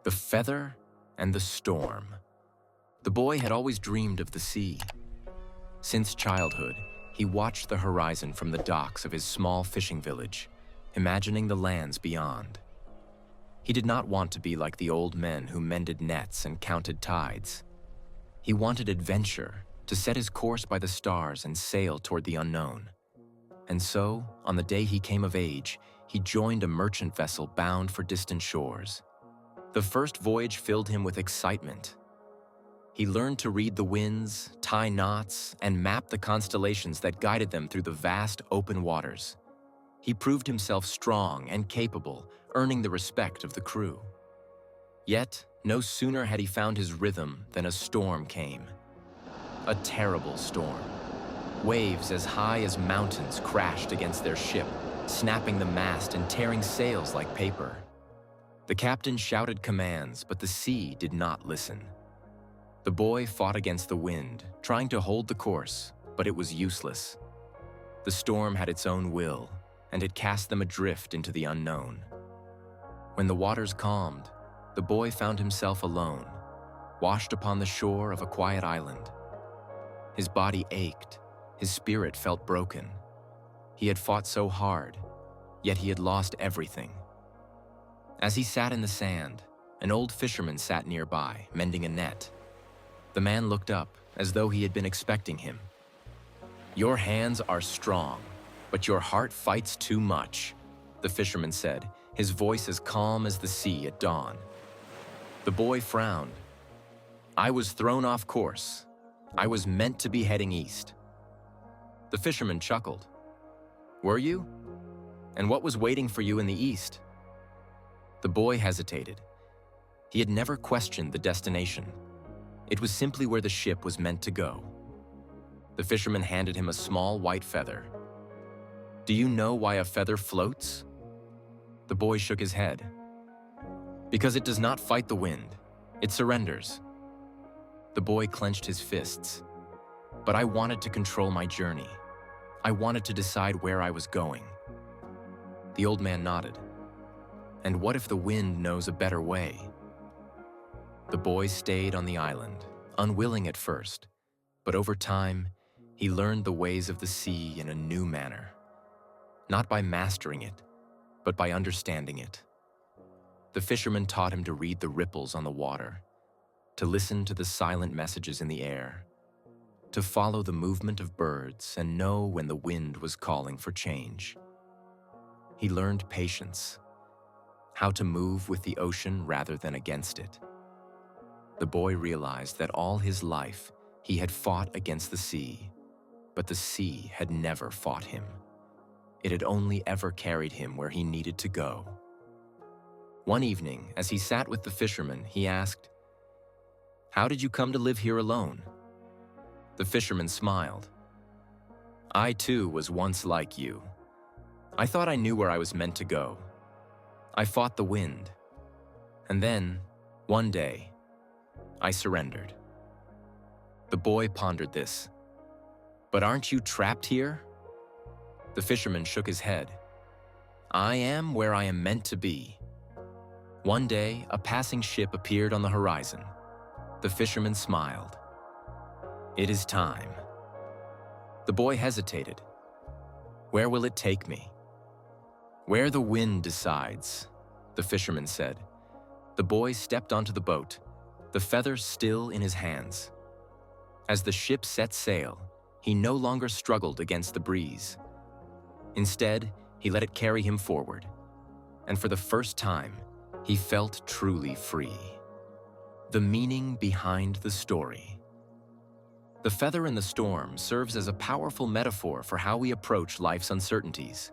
The feather and the storm. The boy had always dreamed of the sea. Since childhood, he watched the horizon from the docks of his small fishing village, imagining the lands beyond. He did not want to be like the old men who mended nets and counted tides. He wanted adventure, to set his course by the stars and sail toward the unknown. And so, on the day he came of age, he joined a merchant vessel bound for distant shores. The first voyage filled him with excitement. He learned to read the winds, tie knots, and map the constellations that guided them through the vast open waters. He proved himself strong and capable, earning the respect of the crew. Yet, no sooner had he found his rhythm than a storm came. A terrible storm. Waves as high as mountains crashed against their ship, snapping the mast and tearing sails like paper. The captain shouted commands, but the sea did not listen. The boy fought against the wind, trying to hold the course, but it was useless. The storm had its own will, and it cast them adrift into the unknown. When the waters calmed, the boy found himself alone, washed upon the shore of a quiet island. His body ached, his spirit felt broken. He had fought so hard, yet he had lost everything. As he sat in the sand, an old fisherman sat nearby, mending a net. The man looked up, as though he had been expecting him. "Your hands are strong, but your heart fights too much," the fisherman said, his voice as calm as the sea at dawn. The boy frowned. "I was thrown off course. I was meant to be heading east." The fisherman chuckled. "Were you? And what was waiting for you in the east?" The boy hesitated. He had never questioned the destination. It was simply where the ship was meant to go. The fisherman handed him a small white feather. "Do you know why a feather floats?" The boy shook his head. "Because it does not fight the wind. It surrenders." The boy clenched his fists. "But I wanted to control my journey. I wanted to decide where I was going." The old man nodded. "And what if the wind knows a better way?" The boy stayed on the island, unwilling at first, but over time, he learned the ways of the sea in a new manner. Not by mastering it, but by understanding it. The fisherman taught him to read the ripples on the water, to listen to the silent messages in the air, to follow the movement of birds and know when the wind was calling for change. He learned patience, how to move with the ocean rather than against it. The boy realized that all his life he had fought against the sea, but the sea had never fought him. It had only ever carried him where he needed to go. One evening, as he sat with the fisherman, he asked, "How did you come to live here alone?" The fisherman smiled. "I too was once like you. I thought I knew where I was meant to go. I fought the wind. And then, one day, I surrendered." The boy pondered this. "But aren't you trapped here?" The fisherman shook his head. "I am where I am meant to be." One day, a passing ship appeared on the horizon. The fisherman smiled. "It is time." The boy hesitated. "Where will it take me?" "Where the wind decides," the fisherman said. The boy stepped onto the boat, the feather still in his hands. As the ship set sail, he no longer struggled against the breeze. Instead, he let it carry him forward. And for the first time, he felt truly free. The meaning behind the story. The feather in the storm serves as a powerful metaphor for how we approach life's uncertainties.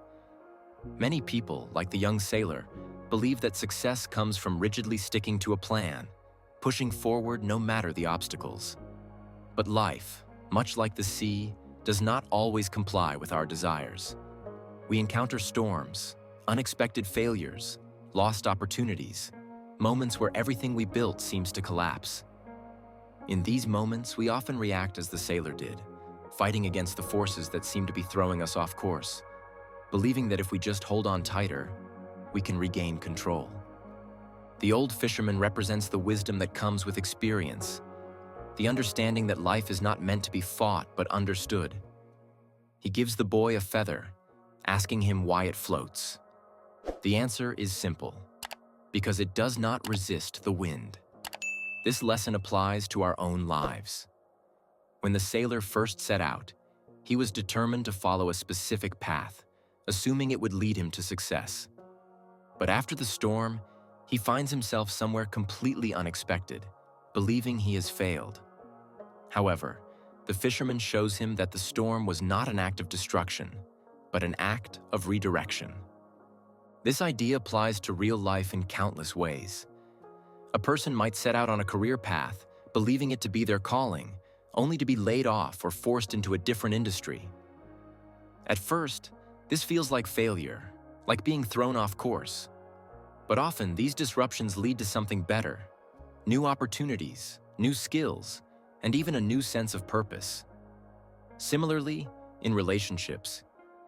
Many people, like the young sailor, believe that success comes from rigidly sticking to a plan, pushing forward no matter the obstacles. But life, much like the sea, does not always comply with our desires. We encounter storms, unexpected failures, lost opportunities, moments where everything we built seems to collapse. In these moments, we often react as the sailor did, fighting against the forces that seem to be throwing us off course, believing that if we just hold on tighter, we can regain control. The old fisherman represents the wisdom that comes with experience, the understanding that life is not meant to be fought but understood. He gives the boy a feather, asking him why it floats. The answer is simple: because it does not resist the wind. This lesson applies to our own lives. When the sailor first set out, he was determined to follow a specific path, assuming it would lead him to success. But after the storm, he finds himself somewhere completely unexpected, believing he has failed. However, the fisherman shows him that the storm was not an act of destruction, but an act of redirection. This idea applies to real life in countless ways. A person might set out on a career path, believing it to be their calling, only to be laid off or forced into a different industry. At first, this feels like failure, like being thrown off course. But often, these disruptions lead to something better: new opportunities, new skills, and even a new sense of purpose. Similarly, in relationships,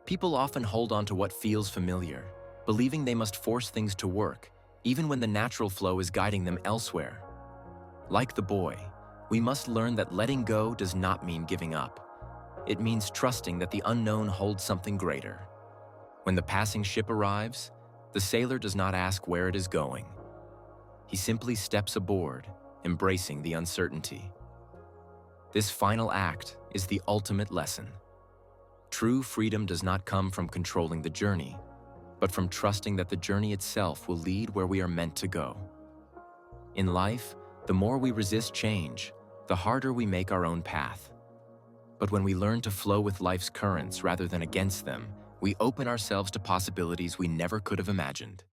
people often hold on to what feels familiar, believing they must force things to work, even when the natural flow is guiding them elsewhere. Like the boy, we must learn that letting go does not mean giving up. It means trusting that the unknown holds something greater. When the passing ship arrives, the sailor does not ask where it is going. He simply steps aboard, embracing the uncertainty. This final act is the ultimate lesson. True freedom does not come from controlling the journey, but from trusting that the journey itself will lead where we are meant to go. In life, the more we resist change, the harder we make our own path. But when we learn to flow with life's currents rather than against them, we open ourselves to possibilities we never could have imagined.